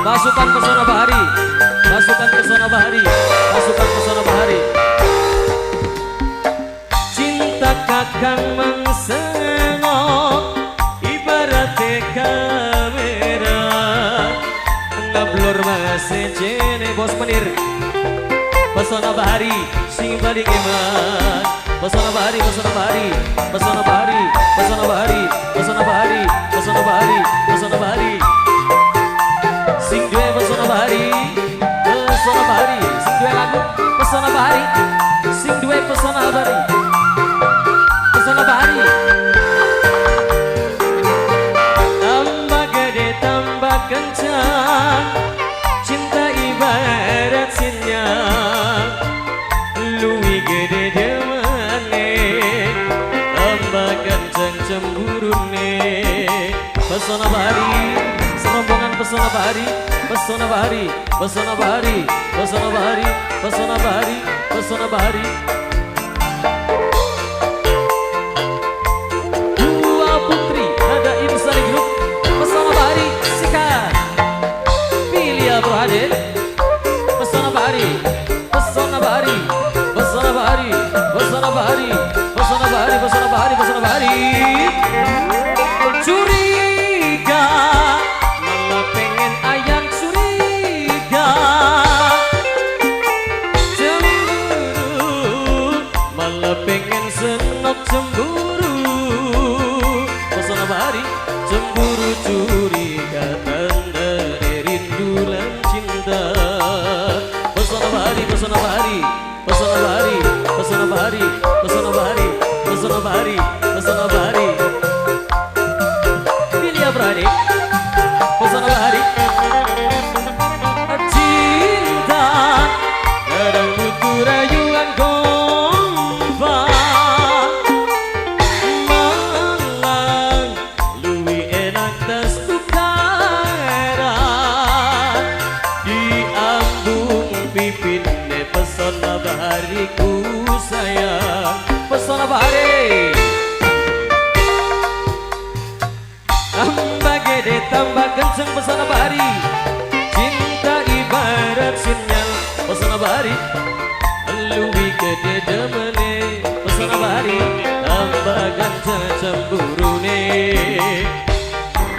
Pasukan pesona bahari, pasukan pesona bahari, pasukan pesona bahari. Cinta kakang mengsenok ibarat kamera ngablur masih jene bos menir. Pesona bahari sing paling eman. Pesona bahari, pesona bahari, pesona bahari, pesona bahari, pesona bahari, pesona bahari, pesona bahari. Sing duwe pesona bahari, pesona bahari, sing duwe lagu pesona bahari, sing duwe pesona bahari, pesona bahari. Tambah gede tambah kencang, cinta ibarat sinyal, luwih gede demane, tambah kencang cemburune. Pesona bahari, serombongan pesona bahari, pesona bahari, pesona bahari, pesona bahari, pesona bahari, pesona bahari. Dua putri nada Insani Group, pesona bahari sikat. Pilih Bro pesona bahari, pesona bahari, pesona bahari, pesona bahari, pesona bahari, pesona bahari, pesona bahari. Curiga malah pengen ayang curiga, cemburu malah pengen senok cemburu. Pesona bahari cemburu curiga tanda rindu lan cinta. Pesona bahari, pesona bahari, pesona bahari, pesona bahari, pesona bahari, pesona bahari, pesona bahari. Berani pesona bahari. Cinta kadang butuh rayuan gombal, malang luwih enak tas tukaran. Diambung pipinne pesona bahariku sayang. Pesona bahari tambah gede tambah kenceng. Pesona bahari cinta ibarat sinyal. Pesona bahari luwih gede demene. Pesona bahari tambah kenceng cemburune.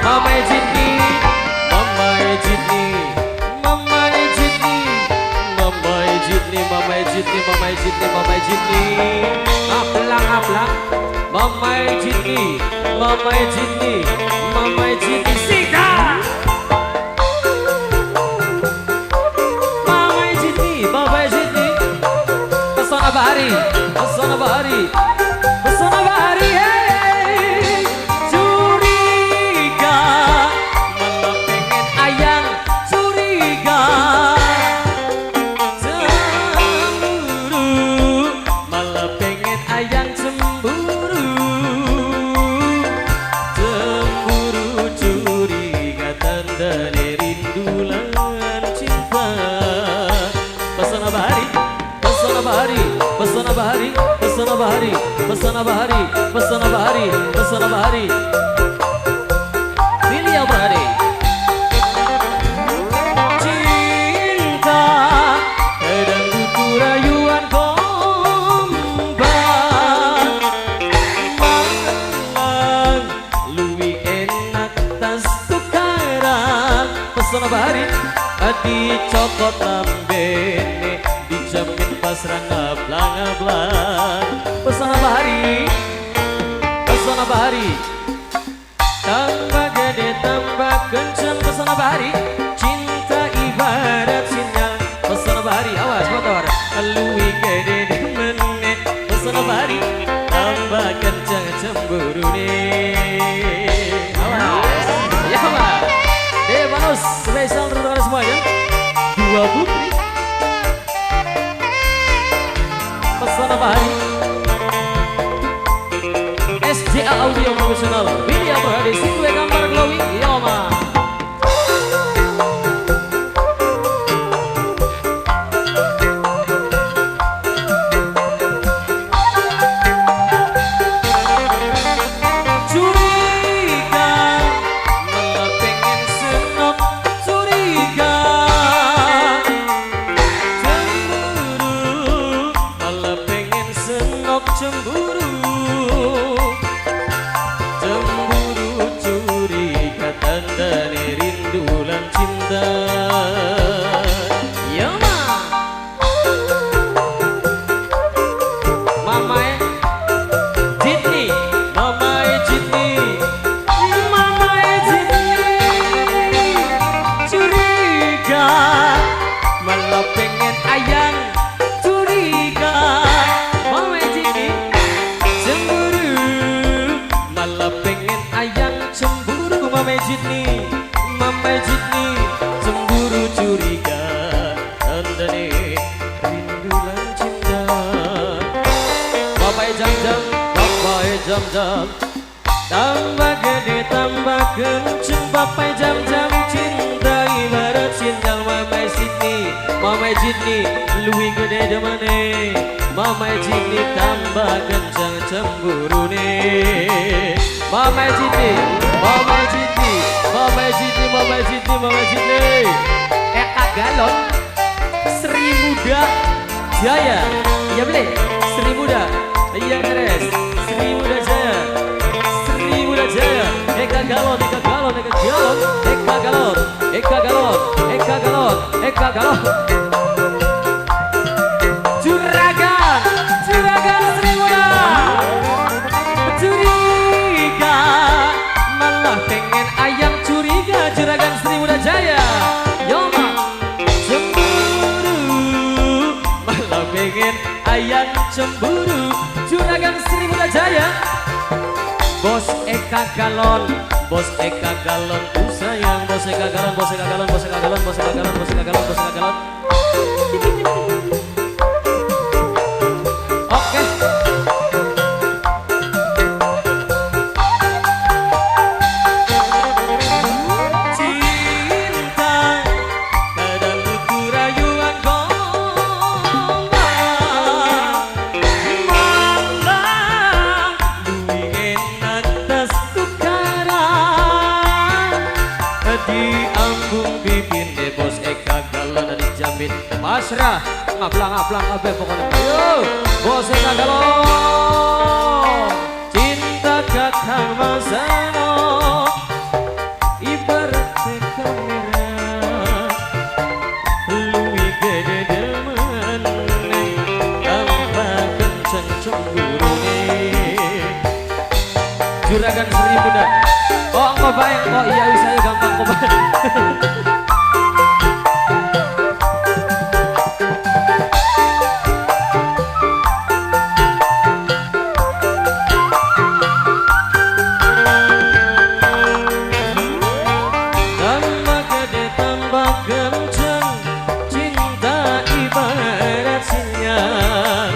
Mama Jitni, Mama Jitni, Mama Jitni, Mama Jitni, Mama Jitni, Mama Jitni, Mama Jitni. Aplang aplang. Mama Jitni, Mama Jitni, Mama Jitni Sika. Mama Jitni, Mama Jitni. Pesona bahari, pesona bahari, pesona bahari. Hey, curiga malah pengen ayang curiga, cemburu malah pengen ayang cemburu. Pesona bahari, pesona bahari, pesona bahari, pesona bahari, pesona bahari. Pilih Brade. Cinta kadang butuh rayuan gombal, malang luwih enak tas tukaran. Pesona bahari dicokot lambene, dijamin pasrah ngablang-ngablang. Pesona bahari, pesona bahari tambah gede tambah kenceng. Pesona bahari cinta ibarat sinyal. Pesona bahari awas motor luwih gede demene. Pesona bahari tambah kenceng cemburune. Awas ya Pak Devanus spesial untuk semuanya. Dua putri pesona bahari. SJA Audio Profesional Video Berhadi Single gambar glowing Yoma. Curiga malah pengen senok curiga, dol. Tambah gede tambah kenceng papai jam-jam cinta ibarat sinyal Mamai Sydney, Mamai Sydney luwih gede demane. Mamai Sydney tambah kenceng cemburu nih. Mamai Sydney, Mamai Sydney, Mamai Sydney, Mamai Sydney, Mamai Sydney. Eka Galon, Sri Muda Jaya, iya beli, Sri Muda, iya beres, Sri Muda Jaya, Sri Muda Jaya, Eka Galon, Eka Galon, Eka Galon, Eka Galon, Eka Galon, Eka Galon, Eka Galon. Juragan, Juragan Sri Muda, curiga, malah pengen ayam curiga, Juragan Sri Muda Jaya. Pengen ayam cemburu, Juragan Sri Muda Jaya. Bos Eka Galon, Bos Eka Galon ku sayang. Bos Eka Galon, Bos Eka Galon, Bos Eka Galon, Bos Eka Galon, Bos Eka Galon, Bos Eka Galon. Oke. Diambung bikin deh Bos Eka Galon dijamin pasrah ngaplang-ngaplang abe pokoknya. Ayo Bos Eka Galon, cinta kakang Masano ibarat kamera luwih gede demen tanpa kenceng cemburu nih. Juragan Sri Muda. Oh engkau baik, oh iya saya gampang kok baik. Tambah gede tambah kenceng, cinta ibarat sinyal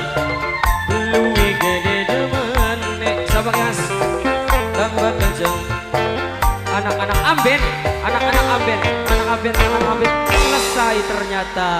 luwih gede demen. Sabar gas, tambah kenceng. Anak-anak amben, anak-anak amben, anak amben, anak amben selesai ternyata.